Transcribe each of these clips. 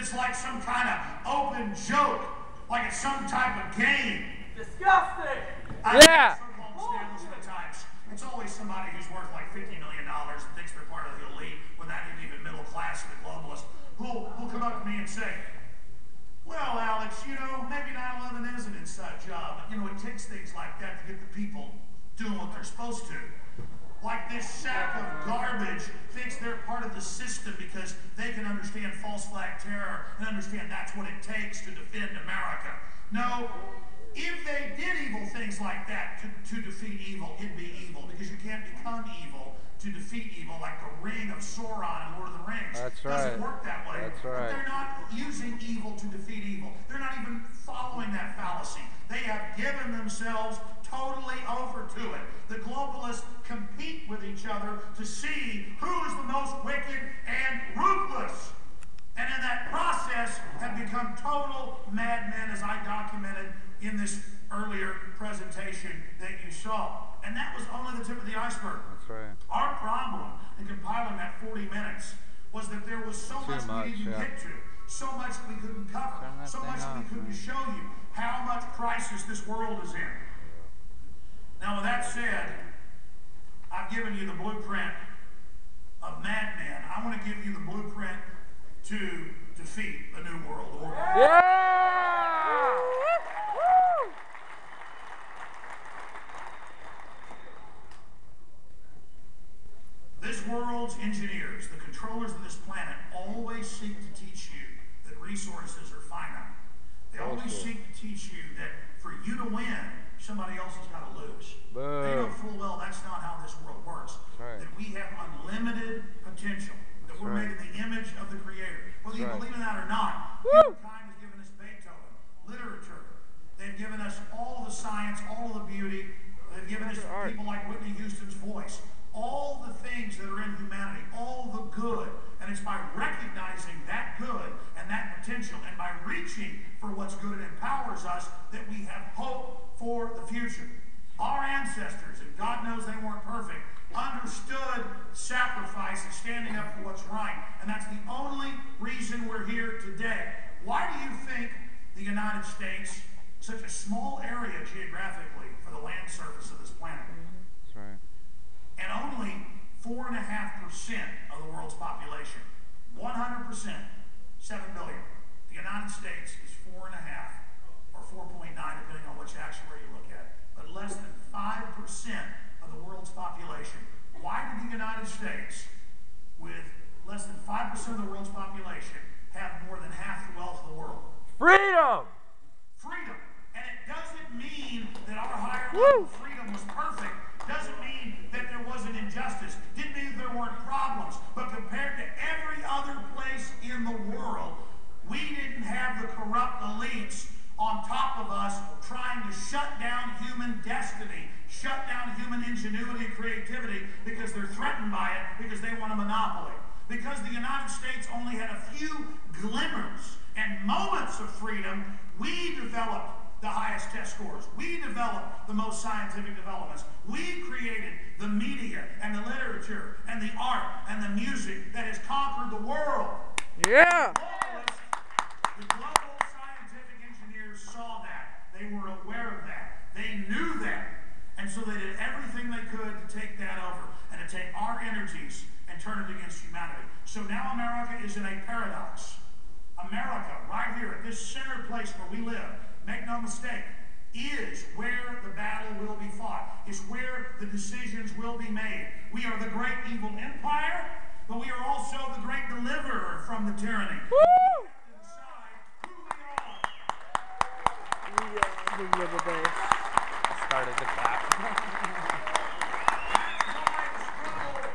it's like some kind of open joke, like it's some type of game. Disgusting! Yeah! It's always somebody who's worth like $50 million and thinks they're part of the elite when that isn't even middle class and the globalists who'll come up to me and say, well, Alex, you know, maybe 9/11 is an inside job, but you know, it takes things like that to get the people doing what they're supposed to. Like this sack of garbage thinks they're part of the system because they can understand false flag terror and understand that's what it takes to defend America. No. If they did evil things like that to defeat evil, it'd be evil, because you can't become evil to defeat evil like the ring of Sauron in Lord of the Rings. That's right. It doesn't work that way. That's right. But they're not using evil to defeat evil. They're not even following that fallacy. They have given themselves totally over to it. The globalists compete with each other to see who's the most wicked and ruthless. And in that process have become total madmen, as I documented in this earlier presentation that you saw. And that was only the tip of the iceberg. That's right. Our problem in compiling that 40 minutes was that there was so much we didn't get to, so much that we couldn't cover, so much that we couldn't show you how much crisis this world is in. Now, with that said, I've given you the blueprint of madmen. I want to give you the blueprint to defeat the New World Order. Yeah! This world's engineers, the controllers of this planet, always seek to teach you that resources are finite. They always seek to teach you that for you to win, somebody else has got to lose. Boom. They know full well that's not how this world works. Right. That we have unlimited potential. That we're made in the image of the Creator. Whether you believe in that or not, humankind has given us Beethoven, literature. They've given us all the science, all the beauty. They've given us people like Whitney Houston's voice. All the things that are in humanity, all the good. And it's by recognizing that good and that potential and by reaching for what's good and empowers us that we have hope for the future. Our ancestors, and God knows they weren't perfect, understood sacrifice and standing up for what's right. And that's the only reason we're here today. Why do you think the United States, such a small area geographically for the land surface of this planet, That's right. and only 4.5% of the world's population, 100%, 7 billion. The United States is 4.5 or 4.9, depending on which actuary you look at, but less than 5% of the world's population. Why did the United States, with less than 5% of the world's population, have more than half the wealth of the world? Freedom! Freedom. And it doesn't mean that our higher level of freedom was perfect. Doesn't mean that there wasn't injustice. Didn't mean that there weren't problems. But compared to every other place in the world, we didn't have the corrupt elites on top of us trying to shut down human destiny, shut down human ingenuity and creativity because they're threatened by it, because they want a monopoly. Because the United States only had a few glimmers and moments of freedom, we developed the highest test scores. We developed the most scientific developments. We created the media and the literature and the art and the music that has conquered the world. Yeah! The global scientific engineers saw that. They were aware of that. They knew that. And so they did everything they could to take that over and to take our energies and turn it against humanity. So now America is in a paradox. America, right here at this center place where we live, make no mistake, is where the battle will be fought. Is where the decisions will be made. We are the great evil empire, but we are also the great deliverer from the tyranny. Woo! We have to decide who we are. Started to clap.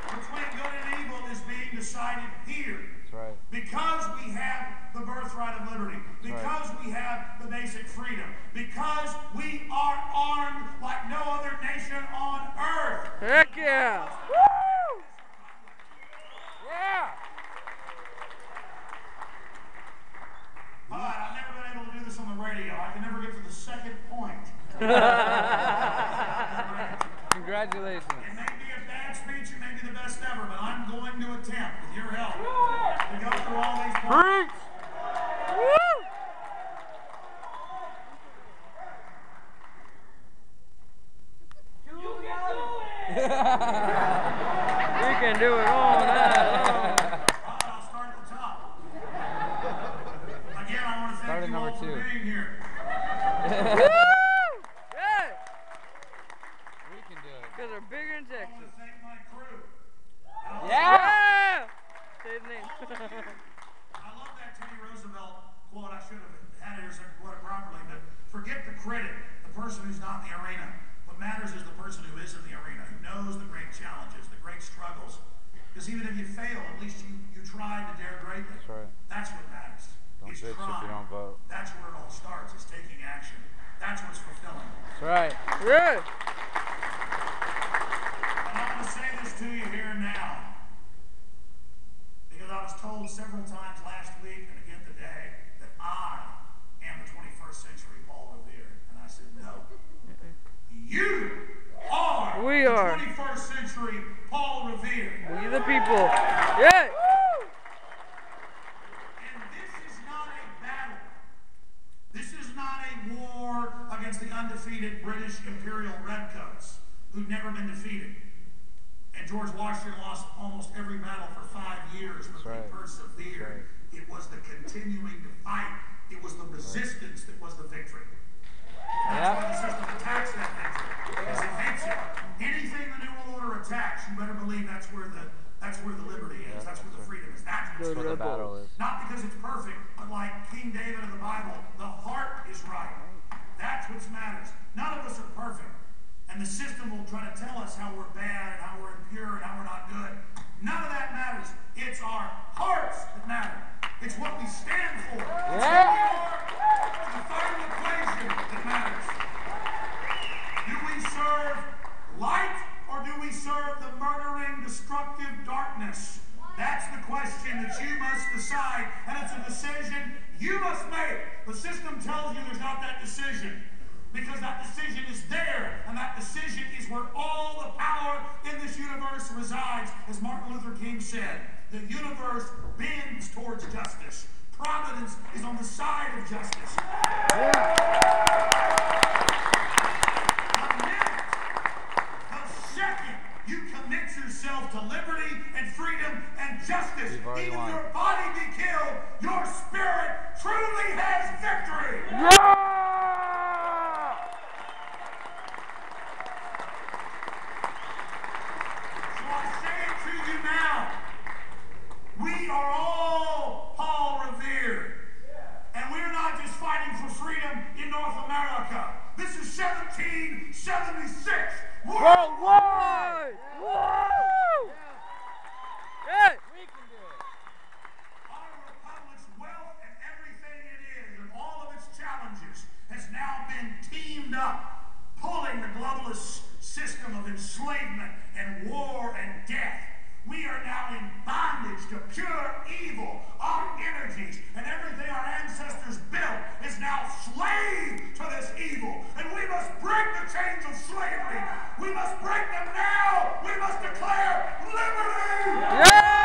Between good and evil is being decided here. That's right. Because we have the birthright of liberty, because we have the basic freedom, because we are armed like no other nation on earth. Heck yeah! Woo! Yeah! All right, I've never been able to do this on the radio. I can never get to the second point. Congratulations. It may be a bad speech, it may be the best ever, but I'm going to attempt, with your help, to go through all these points. too. being here. Yeah. We can do it. Because they're bigger in I want Texas. to thank my crew. Yeah. Say his name. I love that Teddy Roosevelt quote. I should have had it or something, quote it properly, but forget the critic, the person who's not in the arena. What matters is the person who is in the arena, who knows the great challenges, the great struggles. Because even if you fail, at least you tried to dare greatly. That's right. That's what matters. Don't It's bitch if trying. you don't vote. That's where it all starts, is taking action. That's what's fulfilling. That's right. Yeah. And I'm going to say this to you here and now, because I was told several times last week and again today that I am the 21st century Paul Revere. And I said, no. You are We the are. 21st century Paul Revere. We the people. Yeah. And this is not a battle. This is not a war against the undefeated British Imperial Redcoats who'd never been defeated. And George Washington lost almost every battle for 5 years, but they persevered. It was the continuing to fight. It was the resistance that was the victory. That's why the system attacks that victory, because it hates it. Anything the New World Order attacks, you better believe that's where the liberty is. That's where the freedom is. That's That's what's where the battle is. not because it's perfect, but like King David in the Bible, the heart is right. That's what matters. None of us are perfect. And the system will try to tell us how we're bad and how we're impure and how we're not good. None of that matters. It's our hearts that matter. It's what we stand for. It's who we are. It's the final equation that matters. Do we serve light or do we serve the murdering, destructive darkness? That's the question that you must decide, and it's a decision you must make. The system tells you there's not that decision, because that decision is there, and that decision is where all the power in this universe resides. As Martin Luther King said, the universe bends towards justice. Providence is on the side of justice. The second you commit yourself to liberty and freedom and justice, even your body be killed, your spirit truly has victory. So I say it to you now. We are all Paul Revere. And we're not just fighting for freedom in North America. This is 1776. Worldwide. Woo! Yeah. We can do it. Our republic's wealth and everything it is, and all of its challenges, has now been teamed up, pulling the globalist system of enslavement and war and death. We are now in bondage to pure evil. Our energies and everything our ancestors built is now slave to this evil. And we must break the chains of slavery. We must break them now. We must declare liberty. Yeah!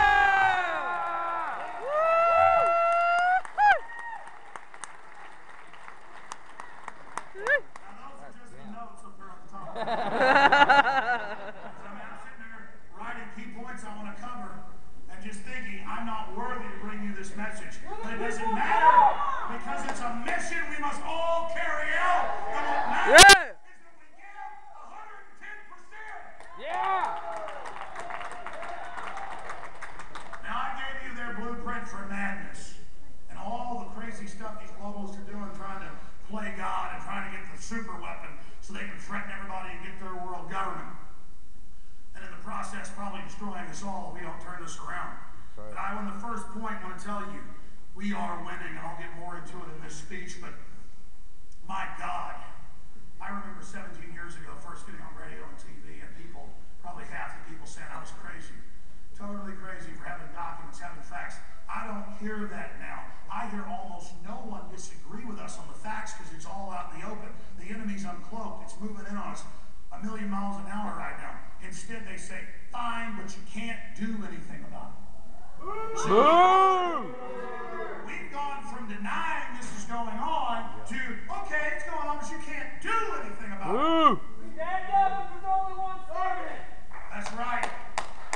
Woo! Now those are just the notes up there on the top. I'm sitting there writing key points I want to cover and just thinking I'm not worthy to bring you this message. But it doesn't matter, because it's a mission we must all carry out. And what matters is that we give 110%. Yeah! Now I gave you their blueprint for madness and all the crazy stuff these globalists are doing, trying to play God and trying to get the super weapon so they can threaten everybody and get their world government. And in the process, probably destroying us all if we don't turn this around. Right. But I, on the first point, want to tell you, we are winning, and I'll get more into it in this speech, but my God, I remember 17 years ago first getting on radio and TV, and people, probably half the people saying I was crazy. Totally crazy for having documents, having facts. I don't hear that now. I hear almost no one disagree with us on the facts because it's all out in the open. The enemy's uncloaked. It's moving in on us 1,000,000 miles an hour right now. Instead, they say, fine, but you can't do anything about it. So we've gone from denying this is going on to, okay, it's going on, but you can't do anything about it. Stand up if there's only one standing. That's right.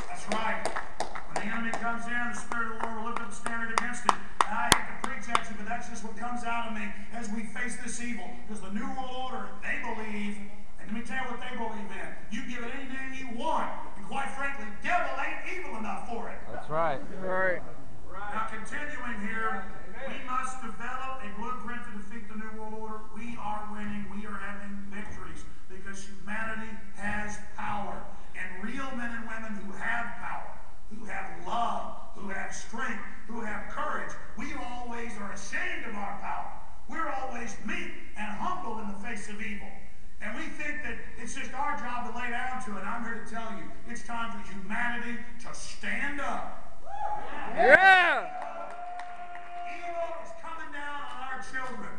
That's right. When the enemy comes in, the Spirit of the Lord will lift up the standard against it. And I hate to preach at you, but that's just what comes out of me as we face this evil. Because the New World Order, they believe, and let me tell you what they believe in. You give it any name you want. And quite frankly, devil ain't evil enough for it. That's right. Right. Now, continuing here, we must develop a blueprint to defeat the New World Order. We are winning. We are having victories because humanity has power. And real men and women who have power, who have love, who have strength, who have courage, we always are ashamed of our power. We're always meek and humble in the face of evil. And we think that it's just our job to lay down to it. I'm here to tell you, it's time for humanity to stand up. Yeah! Evil is coming down on our children.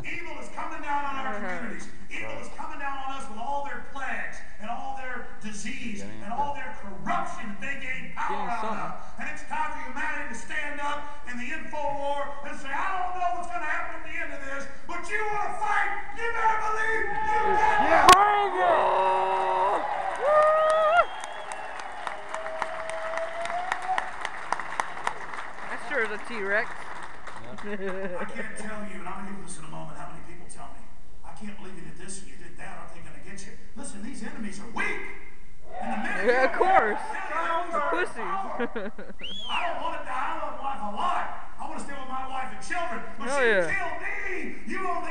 Evil is coming down on our communities. Evil is coming down on us with all their plagues and all their disease and all their corruption that they gain power out of. And it's time for humanity to stand up in the info war and say, I don't know what's going to happen at the end of this, but you want to fight, you better believe you can. Yeah. Bring it! That sure is a T-Rex. I can't tell you, and I'm going to give this in a moment, how many people tell me, I can't believe you did this and you did that, aren't they going to get you? Listen, these enemies are weak. And the minute Yeah, of course. they're Pussies. I don't want to die. I love life a lot. I want to stay with my wife and children. But Hell she yeah. killed me. You won't